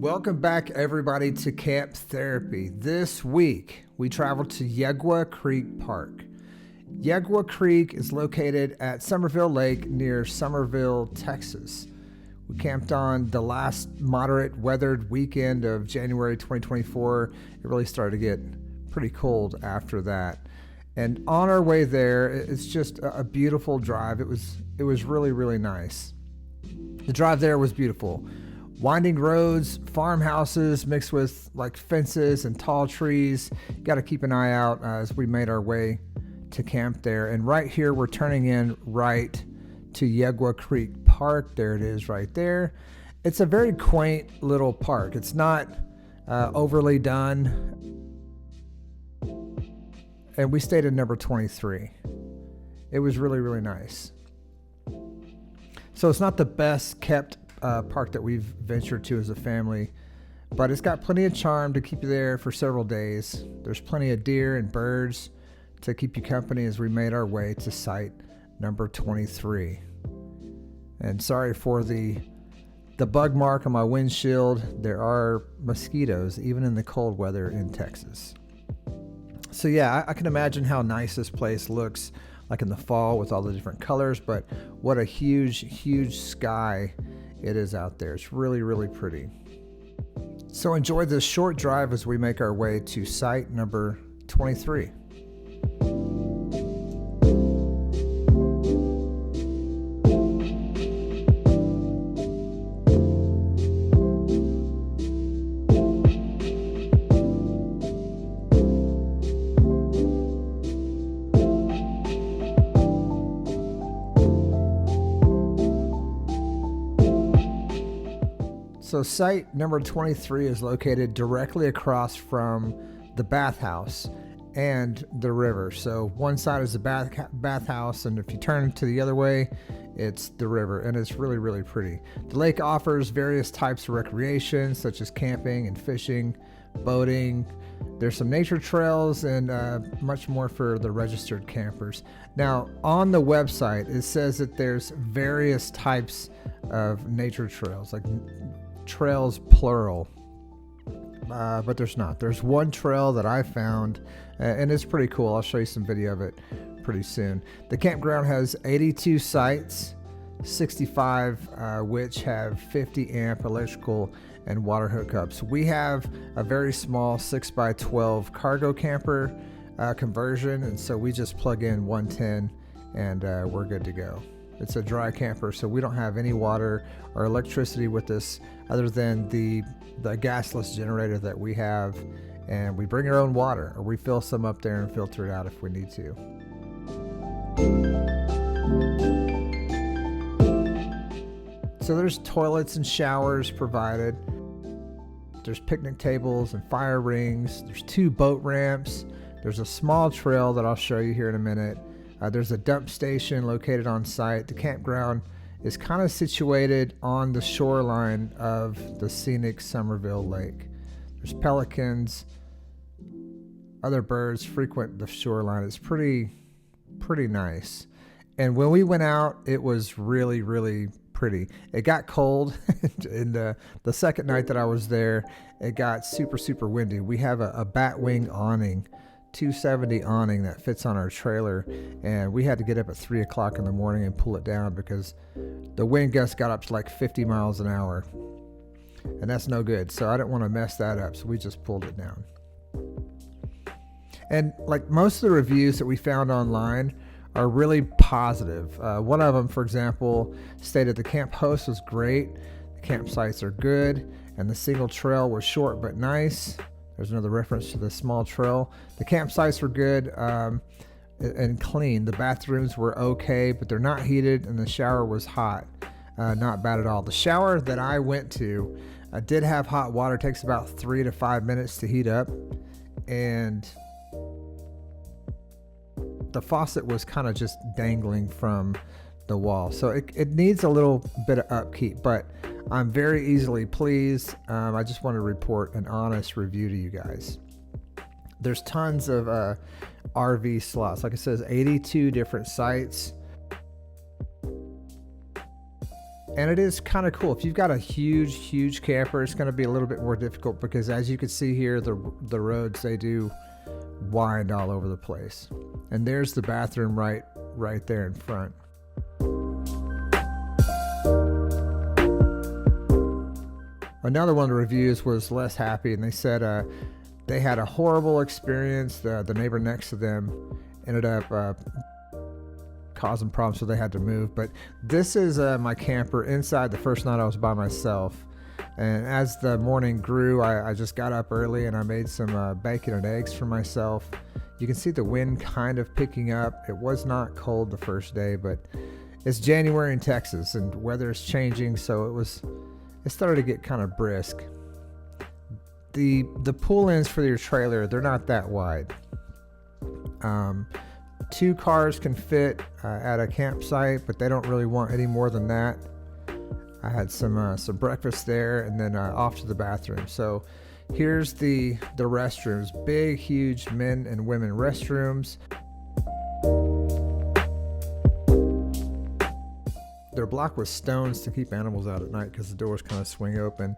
Welcome back, everybody, to Camp Therapy. This week, we traveled to Yegua Creek Park. Yegua Creek is located at Somerville Lake near Somerville, Texas. We camped on the last moderate weathered weekend of January 2024. It really started to get pretty cold after that. And on our way there, it's just a beautiful drive. It was really, really nice. The drive there was beautiful. Winding roads, farmhouses mixed with like fences and tall trees. You got to keep an eye out as we made our way to camp there. And right here, we're turning in right to Yegua Creek Park. There it is right there. It's a very quaint little park. It's not overly done. And we stayed at number 23. It was really, really nice. So it's not the best kept park that we've ventured to as a family, but it's got plenty of charm to keep you there for several days. There's plenty of deer and birds to keep you company as we made our way to site number 23. And sorry for the bug mark on my windshield. There are mosquitoes even in the cold weather in Texas. So yeah, I can imagine how nice this place looks like in the fall with all the different colors, but what a huge sky it is out there. It's really, really pretty. So enjoy this short drive as we make our way to site number 23. So site number 23 is located directly across from the bathhouse and the river. So one side is the bathhouse, and if you turn to the other way, it's the river, and it's really, really pretty. The lake offers various types of recreation, such as camping and fishing, boating. There's some nature trails and much more for the registered campers. Now, on the website, it says that there's various types of nature trails, like trails plural, but there's not. There's one trail that I found, and it's pretty cool. I'll show you some video of it pretty soon. The campground has 82 sites, 65 which have 50 amp electrical and water hookups. We have a very small 6x12 cargo camper conversion, and so we just plug in 110 and we're good to go. It's a dry camper, so we don't have any water or electricity with us other than the gasless generator that we have, and we bring our own water, or we fill some up there and filter it out if we need to. So there's toilets and showers provided. There's picnic tables and fire rings. There's 2 boat ramps. There's a small trail that I'll show you here in a minute. There's a dump station located on site. The campground is kind of situated on the shoreline of the scenic Somerville Lake. There's pelicans, other birds frequent the shoreline. It's pretty nice. And when we went out, it was really, really pretty. It got cold in the second night that I was there. It got super windy. We have a batwing awning, 270 awning that fits on our trailer, and we had to get up at 3 o'clock in the morning and pull it down because the wind gust got up to like 50 miles an hour, and that's no good. So I didn't want to mess that up, so we just pulled it down. And like most of the reviews that we found online are really positive. One of them, for example, stated the camp host was great, the campsites are good, and the single trail was short but nice. There's another reference to the small trail. The campsites were good and clean. The bathrooms were okay, but they're not heated, and the shower was hot. Not bad at all. The shower that I went to did have hot water. It takes about 3 to 5 minutes to heat up, and the faucet was kind of just dangling from the wall. So it needs a little bit of upkeep, but I'm very easily pleased. I just want to report an honest review to you guys. There's tons of RV slots. Like it says, 82 different sites. And it is kind of cool. If you've got a huge camper, it's going to be a little bit more difficult because, as you can see here, the roads, they do wind all over the place. And there's the bathroom right there in front. Another one of the reviews was less happy, and they said they had a horrible experience. The neighbor next to them ended up causing problems, so they had to move. But this is my camper inside. The first night I was by myself, and as the morning grew, I just got up early and I made some bacon and eggs for myself. You can see the wind kind of picking up. It was not cold the first day, but it's January in Texas and weather is changing, so it started to get kind of brisk. The pull ins for your trailer, they're not that wide. 2 cars can fit at a campsite, but they don't really want any more than that. I had some breakfast there, and then off to the bathroom. So here's the restrooms. Big, huge men and women restrooms. They're blocked with stones to keep animals out at night because the doors kind of swing open.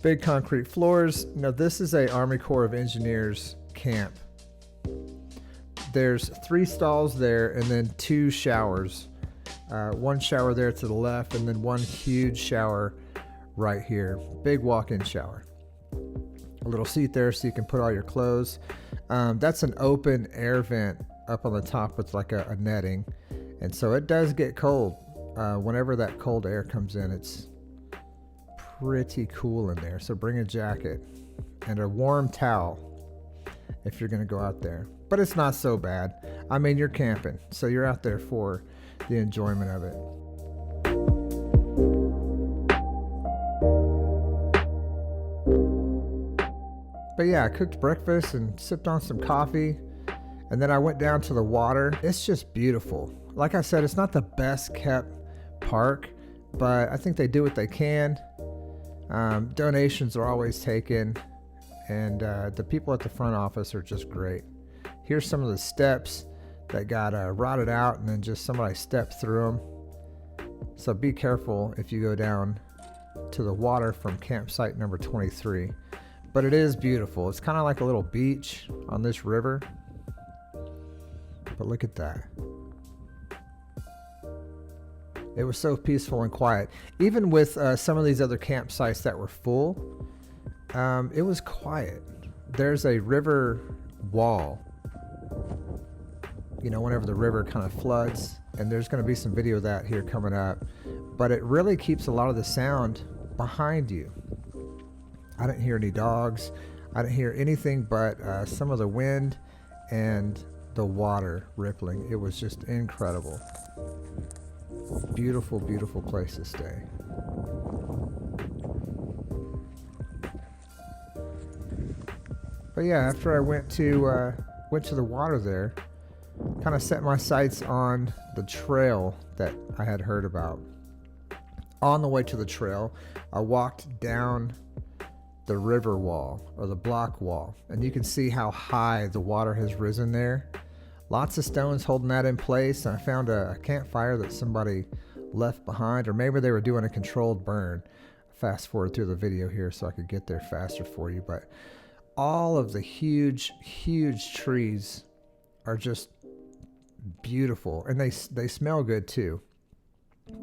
Big concrete floors. Now this is a Army Corps of Engineers camp. There's 3 stalls there and then 2 showers. 1 shower there to the left and then 1 huge shower right here. Big walk-in shower. A little seat there so you can put all your clothes. That's an open air vent up on the top with like a netting. And so it does get cold. Whenever that cold air comes in, it's pretty cool in there. So bring a jacket and a warm towel if you're going to go out there. But it's not so bad. I mean, you're camping, so you're out there for the enjoyment of it. But yeah, I cooked breakfast and sipped on some coffee, and then I went down to the water. It's just beautiful. Like I said, it's not the best kept park, but I think they do what they can. Donations are always taken, and the people at the front office are just great. Here's some of the steps that got rotted out, and then just somebody stepped through them. So be careful if you go down to the water from campsite number 23. But it is beautiful. It's kind of like a little beach on this river. But look at that. It was so peaceful and quiet. Even with some of these other campsites that were full, it was quiet. There's a river wall, you know, whenever the river kind of floods, and there's going to be some video of that here coming up, but it really keeps a lot of the sound behind you. I didn't hear any dogs. I didn't hear anything but some of the wind and the water rippling. It was just incredible. Beautiful, beautiful place to stay. But yeah, after I went to the water there, kind of set my sights on the trail that I had heard about. On the way to the trail, I walked down the river wall or the block wall, and you can see how high the water has risen there. Lots of stones holding that in place. I found a campfire that somebody left behind, or maybe they were doing a controlled burn. Fast forward through the video here so I could get there faster for you, but all of the huge trees are just beautiful, and they smell good too.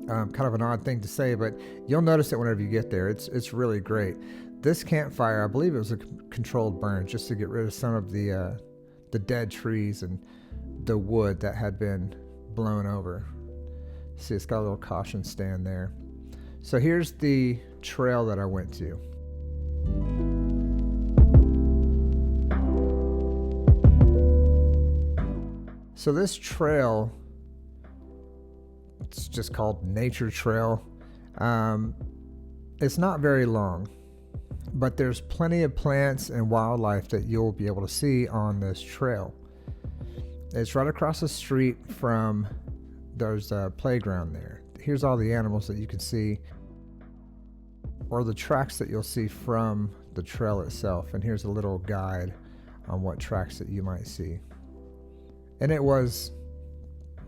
Kind of an odd thing to say, but you'll notice it whenever you get there. It's really great. This campfire, I believe it was a controlled burn just to get rid of some of the dead trees and the wood that had been blown over. See, it's got a little caution stand there. So here's the trail that I went to. So this trail, it's just called Nature Trail. It's not very long, but there's plenty of plants and wildlife that you'll be able to see on this trail. It's right across the street from, there's a playground there. Here's all the animals that you can see, or the tracks that you'll see from the trail itself. And here's a little guide on what tracks that you might see. And it was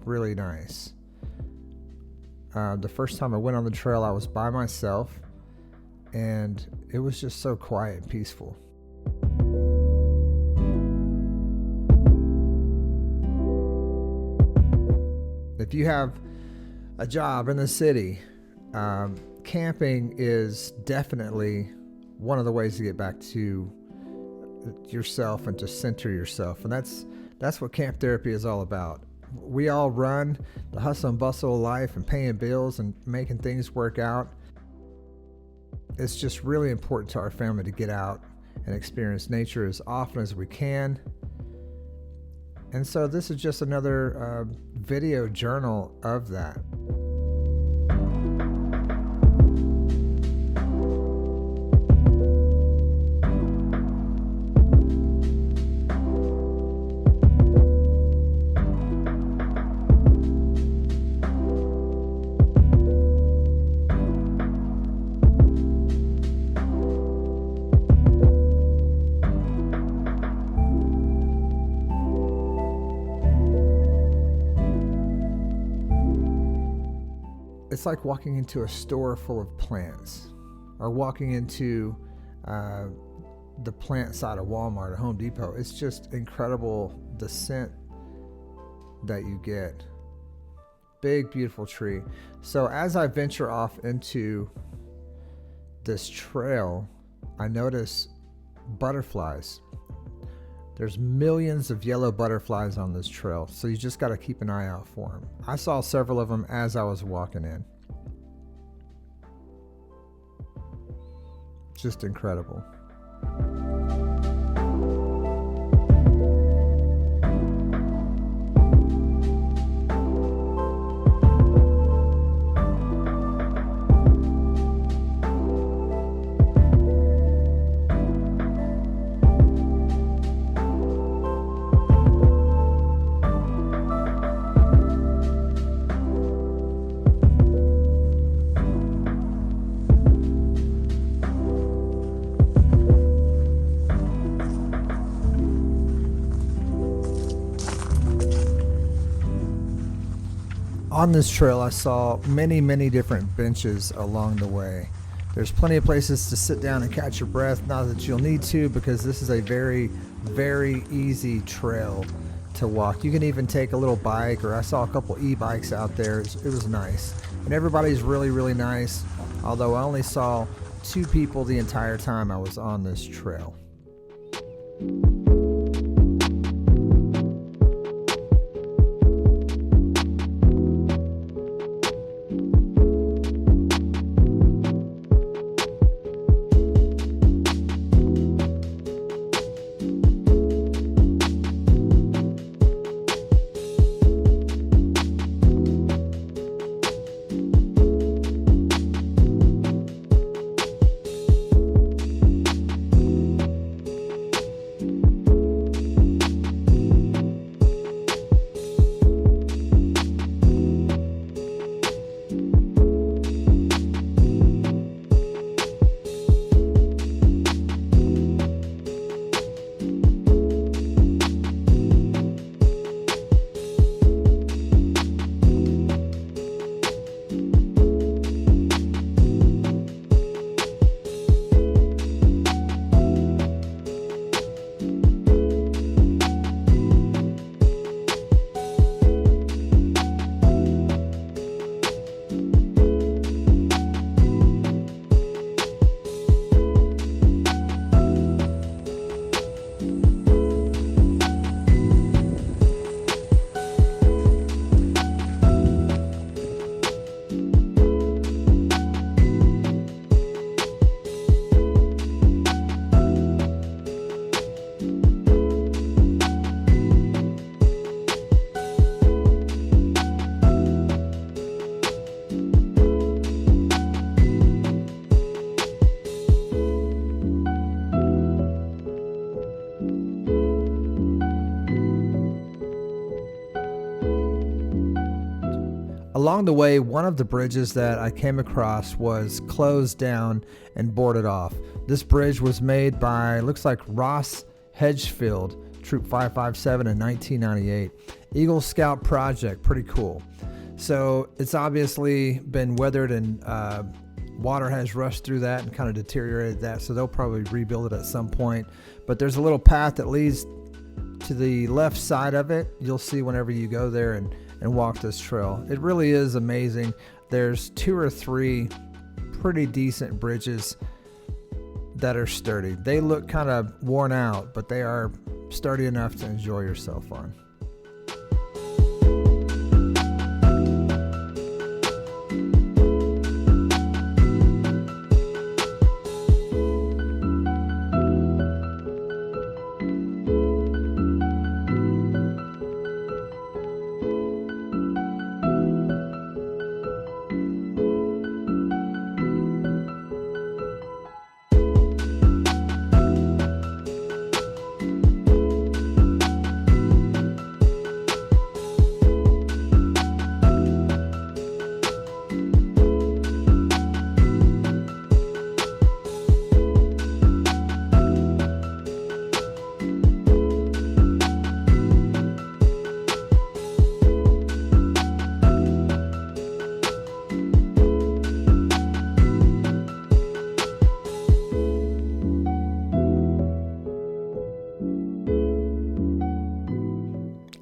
really nice. The first time I went on the trail, I was by myself, and it was just so quiet and peaceful. If you have a job in the city, camping is definitely one of the ways to get back to yourself and to center yourself. And that's what camp therapy is all about. We all run the hustle and bustle of life and paying bills and making things work out. It's just really important to our family to get out and experience nature as often as we can. And so this is just another video journal of that. It's like walking into a store full of plants, or walking into the plant side of Walmart or Home Depot. It's just incredible, the scent that you get. Big, beautiful tree. So as I venture off into this trail, I notice butterflies. There's millions of yellow butterflies on this trail, so you just got to keep an eye out for them. I saw several of them as I was walking in. Just incredible. On this trail, I saw many different benches along the way. There's plenty of places to sit down and catch your breath, not that you'll need to, because this is a very easy trail to walk. You can even take a little bike, or I saw a couple e-bikes out there. It was nice. And everybody's really nice, although I only saw 2 people the entire time I was on this trail. Along the way, one of the bridges that I came across was closed down and boarded off. This bridge was made by, looks like Ross Hedgefield, Troop 557 in 1998. Eagle Scout project, pretty cool. So it's obviously been weathered, and water has rushed through that and kind of deteriorated that. So they'll probably rebuild it at some point. But there's a little path that leads to the left side of it. You'll see whenever you go there and walk this trail. It really is amazing. There's 2 or 3 pretty decent bridges that are sturdy. They look kind of worn out, but they are sturdy enough to enjoy yourself on.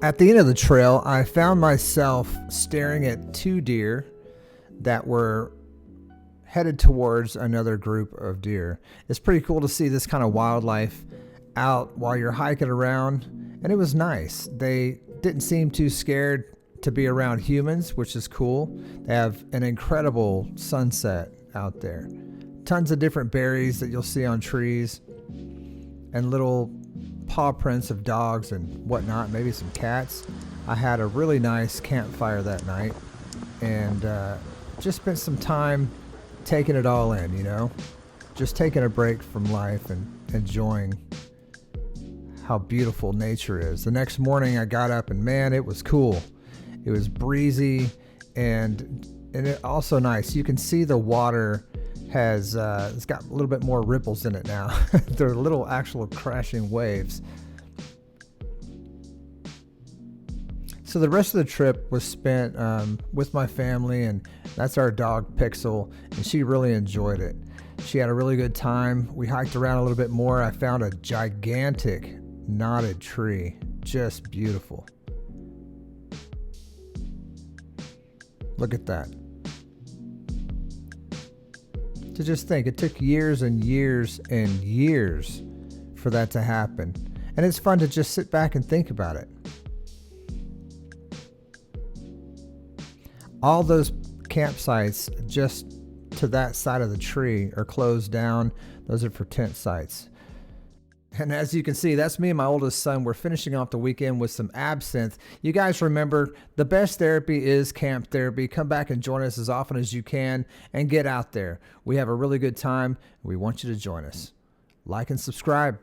At the end of the trail, I found myself staring at 2 deer that were headed towards another group of deer. It's pretty cool to see this kind of wildlife out while you're hiking around, and it was nice. They didn't seem too scared to be around humans, which is cool. They have an incredible sunset out there. Tons of different berries that you'll see on trees, and little paw prints of dogs and whatnot, maybe some cats. I had a really nice campfire that night, and just spent some time taking it all in, you know, just taking a break from life and enjoying how beautiful nature is. The next morning I got up, and man, it was cool. It was breezy, and it also nice. You can see the water has it's got a little bit more ripples in it now. They're little actual crashing waves. So the rest of the trip was spent with my family, and that's our dog Pixel, and she really enjoyed it. She had a really good time. We hiked around a little bit more. I found a gigantic knotted tree, just beautiful. Look at that. To just think, it took years and years and years for that to happen. And it's fun to just sit back and think about it. All those campsites just to that side of the tree are closed down. Those are for tent sites. And as you can see, that's me and my oldest son. We're finishing off the weekend with some absinthe. You guys remember, the best therapy is camp therapy. Come back and join us as often as you can and get out there. We have a really good time. We want you to join us. Like and subscribe.